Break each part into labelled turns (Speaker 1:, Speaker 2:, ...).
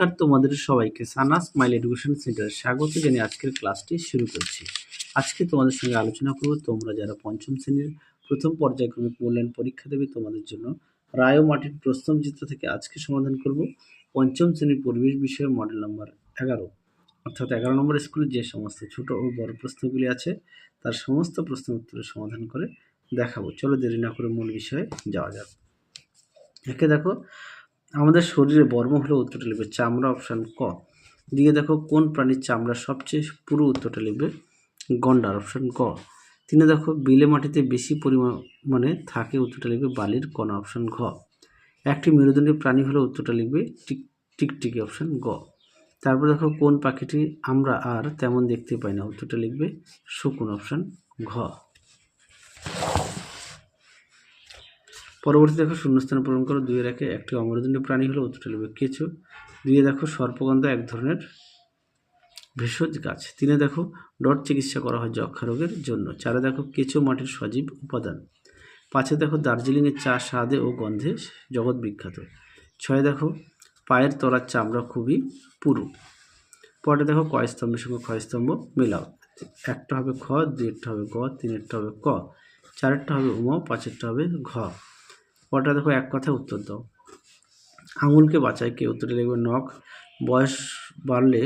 Speaker 1: নমস্কার তোমাদের সবাইকে সানা স্মাইল এডুকেশন সেন্টারে স্বাগত জানিয়ে আজকের ক্লাসটি শুরু করছি। আজকে তোমাদের সঙ্গে আলোচনা করব তোমরা যারা পঞ্চম শ্রেণীর প্রথম পর্যায়ক্রমিক মূল্যায়ন পরীক্ষা দেবে তোমাদের জন্য রায় ও মাটির প্রশ্নচিত্র থেকে আজকে সমাধান করব পঞ্চম শ্রেণীর পরিবেশ বিষয়ে মডেল নাম্বার 11, অর্থাৎ 11 নম্বর স্কুলে যে সমস্ত ছোট ও বড় প্রশ্নগুলি আছে তার সমস্ত প্রশ্নের উত্তরের সমাধান করে দেখাবো। চলো দেরি না করে মূল বিষয়ে যাওয়া যাক। একে দেখো, আমাদের শরীরে বর্ম হলো উত্তরটা লিখবে চামড়া, অপশান ক। দিয়ে দেখো কোন প্রাণীর চামড়া সবচেয়ে পুরো, উত্তরটা লিখবে গন্ডার, অপশান ক। তিনে দেখো বিলে মাটিতে বেশি পরিমাণে থাকে, উত্তরটা লিখবে বালির কণা, অপশান ঘ। একটি মেরুদণ্ডী প্রাণী হলো, উত্তরটা লিখবে টিকটিকি, অপশান গ। তারপর দেখো কোন পাখিটি আমরা আর তেমন দেখতে পাই না, উত্তরটা লিখবে শকুন, অপশান ঘ। পরবর্তী দেখো শূন্যস্থান পূরণ করো। 2-এর একে একটি অমেরুদণ্ডী প্রাণী হলো, উত্তরটা লিখবে কেঁচো। 2-এ দেখো সর্পগন্ধা এক ধরনের ভেষজ গাছ। 3-এ দেখো ডট চিকিৎসা করা হয় যক্ষা রোগের জন্য। 4-এ দেখো কেঁচো মাটির সজীব উপাদান। 5-এ দেখো দার্জিলিংয়ের চা স্বাদে ও গন্ধে জগৎ বিখ্যাত। 6-এ দেখো পায়ের তলার চামড়া খুবই পুরু। পরে দেখো ক স্তম্ভের সঙ্গে খ স্তম্ভ মেলাও। 1টা হবে খ, 2-এরটা হবে গ, 3-এরটা হবে ক, 4-এরটা হবে উম, 5-এরটা হবে ঘ। পরটা দেখো এক কথায় উত্তর দাও। আঙুলকে বাঁচায় কে, উত্তরটা লিখবে নখ। বয়স বাড়লে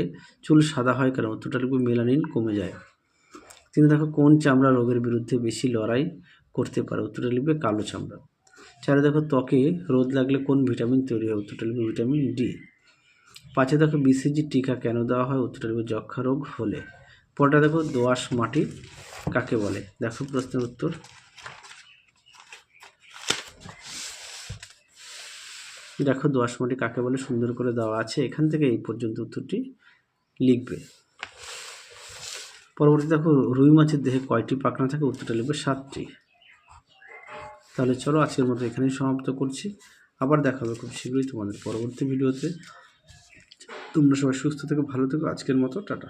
Speaker 1: চুল সাদা হয় কেন, উত্তরটা লিখবে মেলানিন কমে যায়। 3 দেখো কোন চামড়া রোগের বিরুদ্ধে বেশি লড়াই করতে পারে, উত্তরটা লিখবে কালো চামড়া। 4 দেখো ত্বকে রোদ লাগলে কোন ভিটামিন তৈরি হয়, উত্তরটা লিখবে ভিটামিন ডি। 5 দেখো বিসিজি টিকা কেন দেওয়া হয়, উত্তরটা লিখবে যক্ষা রোগ হলে। পরটা দেখো দোআঁশ মাটি কাকে বলে। দেখো প্রশ্নের উত্তর। দেখো দোআঁশ মাটি কাকে বলে সুন্দর করে দেওয়া আছে, এখান থেকে এই পর্যন্ত উত্তরটি লিখবে। পরবর্তী দেখো রুই মাছের দেহে কয়টি পাখনা থাকে, উত্তরটা লিখবে 7টি। তাহলে চলো আজকের মতো এখানেই সমাপ্ত করছি। আবার দেখা হবে খুব শীঘ্রই তোমাদের পরবর্তী ভিডিওতে। তোমরা সবাই সুস্থ থেকো, ভালো থেকো। আজকের মতো টাটা।